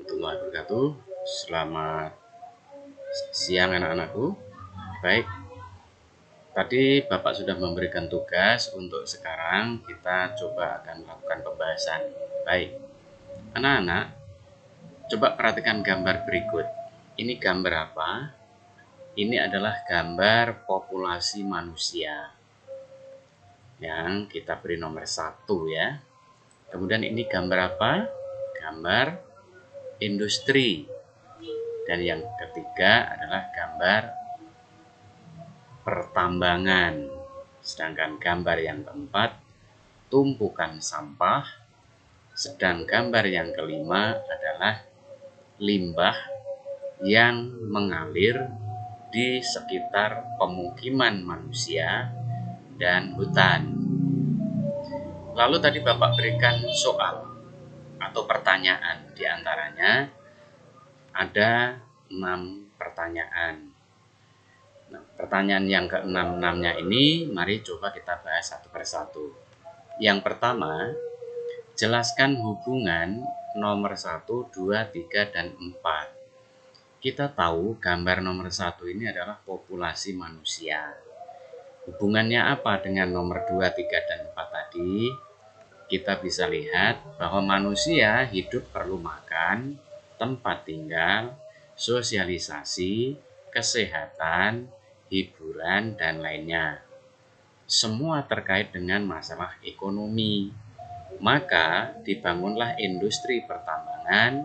warahmatullahi wabarakatuh. Selamat siang anak-anakku. Baik, tadi Bapak sudah memberikan tugas. Untuk sekarang kita coba akan melakukan pembahasan. Baik, anak-anak, coba perhatikan gambar berikut. Ini gambar apa? Ini adalah gambar populasi manusia yang kita beri nomor 1 ya. Kemudian ini gambar apa? Gambar industri. Dan yang ketiga adalah gambar pertambangan. Sedangkan gambar yang keempat tumpukan sampah. Sedang gambar yang kelima adalah limbah yang mengalir di sekitar pemukiman manusia dan hutan. Lalu tadi Bapak berikan soal atau pertanyaan, di antaranya ada 6 pertanyaan. Nah, pertanyaan yang ke-6-nya ini mari coba kita bahas satu persatu. Yang pertama, jelaskan hubungan nomor 1, 2, 3, dan 4. Kita tahu gambar nomor 1 ini adalah populasi manusia. Hubungannya apa dengan nomor 2, 3, dan 4 tadi? Kita bisa lihat bahwa manusia hidup perlu makan, tempat tinggal, sosialisasi, kesehatan, hiburan, dan lainnya. Semua terkait dengan masalah ekonomi. Maka dibangunlah industri pertambangan,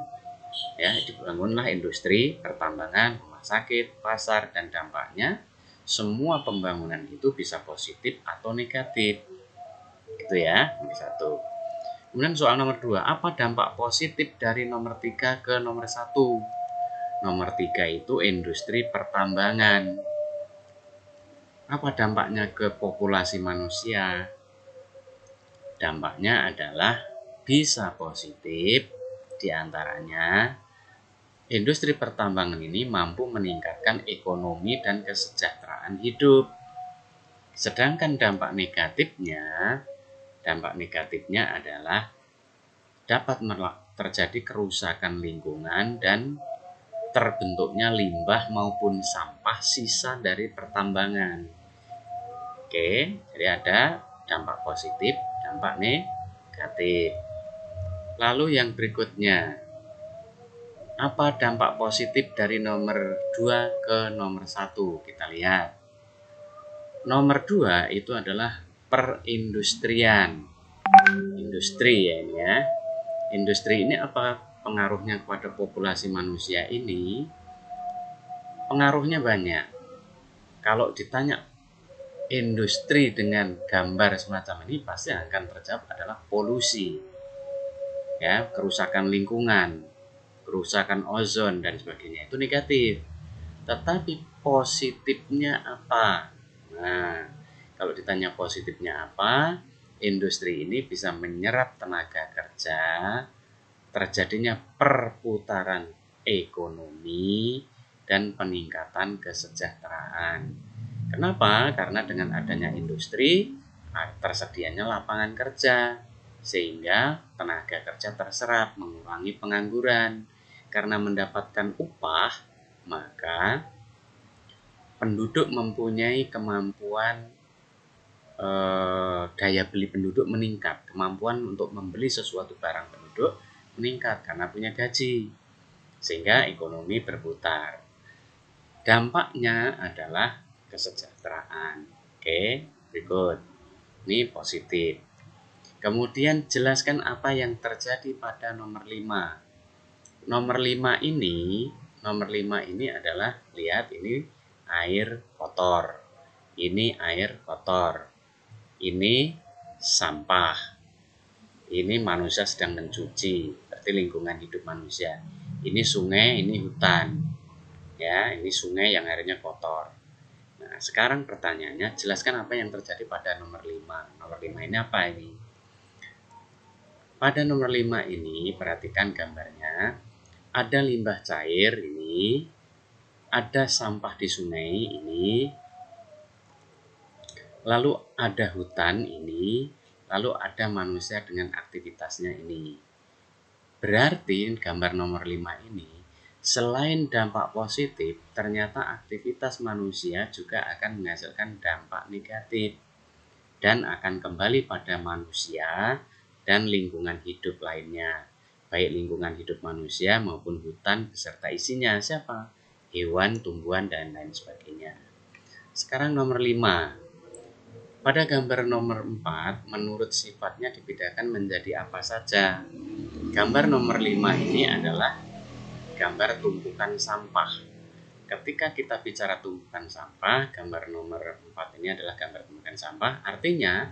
rumah sakit, pasar, dan dampaknya semua pembangunan itu bisa positif atau negatif. Itu ya, nomor 1. Kemudian soal nomor 2, apa dampak positif dari nomor 3 ke nomor 1? Nomor 3 itu industri pertambangan. Apa dampaknya ke populasi manusia? Dampaknya adalah bisa positif, diantaranya industri pertambangan ini mampu meningkatkan ekonomi dan kesejahteraan hidup. Sedangkan dampak negatifnya adalah dapat terjadi kerusakan lingkungan dan terbentuknya limbah maupun sampah sisa dari pertambangan. Oke, jadi ada dampak positif, dampak negatif. Lalu yang berikutnya, apa dampak positif dari nomor 2 ke nomor 1? Kita lihat. Nomor 2 itu adalah perindustrian. Industri ya ini ya. Industri ini apa pengaruhnya kepada populasi manusia ini? Pengaruhnya banyak. Kalau ditanya industri dengan gambar semacam ini, pasti akan terjawab adalah polusi. Ya, kerusakan lingkungan, kerusakan ozon dan sebagainya. Itu negatif. Tetapi positifnya apa? Nah, kalau ditanya positifnya apa, industri ini bisa menyerap tenaga kerja, terjadinya perputaran ekonomi, dan peningkatan kesejahteraan. Kenapa? Karena dengan adanya industri, tersedianya lapangan kerja, sehingga tenaga kerja terserap, mengurangi pengangguran. Karena mendapatkan upah, maka penduduk mempunyai kemampuan, daya beli penduduk meningkat, kemampuan untuk membeli sesuatu barang penduduk meningkat karena punya gaji, sehingga ekonomi berputar. Dampaknya adalah kesejahteraan. Oke, berikut. Ini positif. Kemudian jelaskan apa yang terjadi pada nomor 5. Nomor 5 ini adalah, lihat ini air kotor. Ini air kotor. Ini sampah. Ini manusia sedang mencuci, berarti lingkungan hidup manusia. Ini sungai, ini hutan. Ya, ini sungai yang airnya kotor. Nah, sekarang pertanyaannya, jelaskan apa yang terjadi pada nomor 5. Nomor 5 ini apa ini? Pada nomor 5 ini, perhatikan gambarnya. Ada limbah cair ini, ada sampah di sungai ini, lalu ada hutan ini, lalu ada manusia dengan aktivitasnya ini. Berarti gambar nomor 5 ini selain dampak positif, ternyata aktivitas manusia juga akan menghasilkan dampak negatif dan akan kembali pada manusia dan lingkungan hidup lainnya. Baik lingkungan hidup manusia maupun hutan beserta isinya. Siapa? Hewan, tumbuhan, dan lain sebagainya. Sekarang nomor 5. Pada gambar nomor 4, menurut sifatnya dibedakan menjadi apa saja. Gambar nomor 5 ini adalah gambar tumpukan sampah. Ketika kita bicara tumpukan sampah, gambar nomor 4 ini adalah gambar tumpukan sampah. Artinya,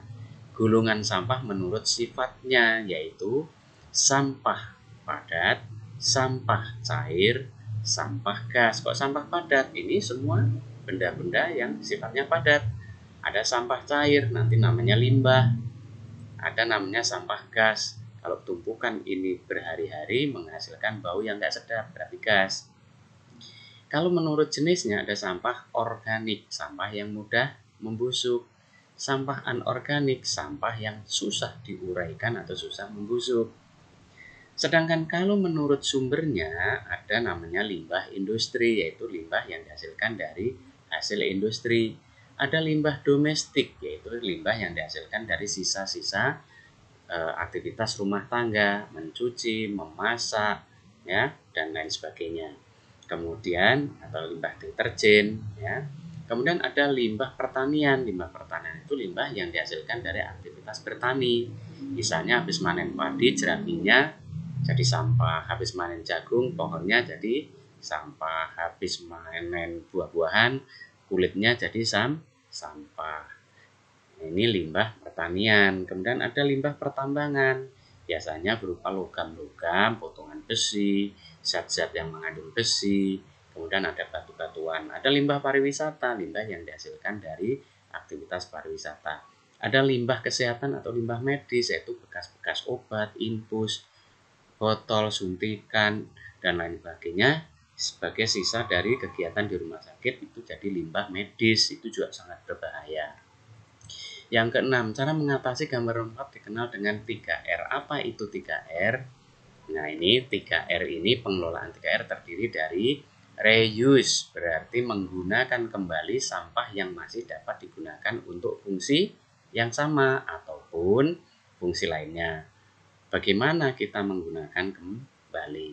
gulungan sampah menurut sifatnya, yaitu sampah padat, sampah cair, sampah gas. Kok sampah padat? Ini semua benda-benda yang sifatnya padat. Ada sampah cair, nanti namanya limbah. Ada namanya sampah gas. Kalau tumpukan ini berhari-hari menghasilkan bau yang tidak sedap, berarti gas. Kalau menurut jenisnya ada sampah organik, sampah yang mudah membusuk. Sampah anorganik, sampah yang susah diuraikan atau susah membusuk. Sedangkan kalau menurut sumbernya ada namanya limbah industri, yaitu limbah yang dihasilkan dari hasil industri. Ada limbah domestik, yaitu limbah yang dihasilkan dari sisa-sisa aktivitas rumah tangga, mencuci, memasak, ya, dan lain sebagainya. Kemudian atau limbah deterjen, ya. Kemudian ada limbah pertanian. Limbah pertanian itu limbah yang dihasilkan dari aktivitas bertani. Misalnya habis manen padi, jeraminya jadi sampah, habis manen jagung, pohonnya jadi sampah, habis manen buah-buahan, kulitnya jadi sampah. Ini limbah pertanian. Kemudian ada limbah pertambangan. Biasanya berupa logam-logam, potongan besi, zat-zat yang mengandung besi. Kemudian ada batu-batuan. Ada limbah pariwisata, limbah yang dihasilkan dari aktivitas pariwisata. Ada limbah kesehatan atau limbah medis, yaitu bekas-bekas obat, infus, botol, suntikan, dan lain sebagainya sebagai sisa dari kegiatan di rumah sakit. Itu jadi limbah medis, itu juga sangat berbahaya. Yang keenam, cara mengatasi gambar 4 dikenal dengan 3R. Apa itu 3R? Nah, ini 3R ini, pengelolaan 3R terdiri dari reuse, berarti menggunakan kembali sampah yang masih dapat digunakan untuk fungsi yang sama ataupun fungsi lainnya. Bagaimana kita menggunakan kembali?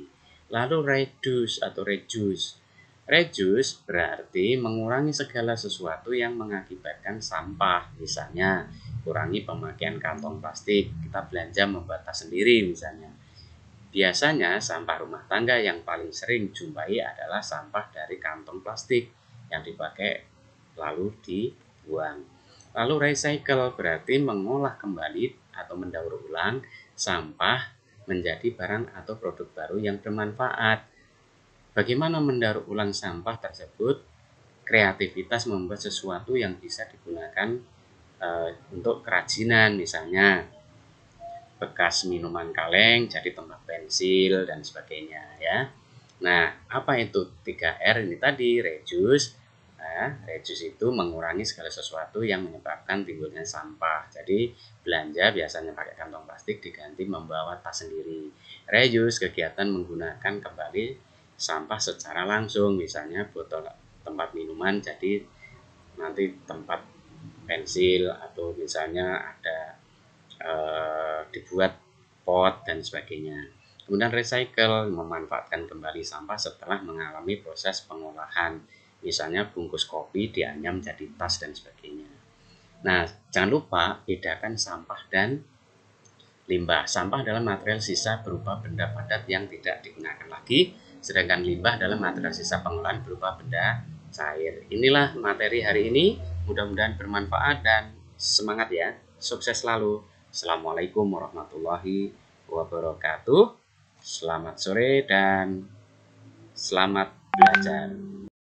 Lalu reduce atau reduce. Reduce berarti mengurangi segala sesuatu yang mengakibatkan sampah. Misalnya, kurangi pemakaian kantong plastik. Kita belanja membuat tas sendiri misalnya. Biasanya sampah rumah tangga yang paling sering jumpai adalah sampah dari kantong plastik yang dipakai lalu dibuang. Lalu recycle berarti mengolah kembali atau mendaur ulang sampah menjadi barang atau produk baru yang bermanfaat. Bagaimana mendaur ulang sampah tersebut? Kreativitas membuat sesuatu yang bisa digunakan untuk kerajinan, misalnya bekas minuman kaleng jadi tempat pensil dan sebagainya, ya. Nah, apa itu 3R ini tadi? Reduce. Reduce itu mengurangi segala sesuatu yang menyebabkan timbulnya sampah. Jadi belanja biasanya pakai kantong plastik diganti membawa tas sendiri. Reuse, kegiatan menggunakan kembali sampah secara langsung, misalnya botol tempat minuman jadi nanti tempat pensil, atau misalnya ada dibuat pot dan sebagainya. Kemudian recycle, memanfaatkan kembali sampah setelah mengalami proses pengolahan. Misalnya bungkus kopi dianyam jadi tas dan sebagainya. Nah, jangan lupa bedakan sampah dan limbah. Sampah adalah material sisa berupa benda padat yang tidak digunakan lagi, sedangkan limbah adalah material sisa pengolahan berupa benda cair. Inilah materi hari ini, mudah-mudahan bermanfaat dan semangat ya. Sukses selalu. Assalamualaikum warahmatullahi wabarakatuh. Selamat sore dan selamat belajar.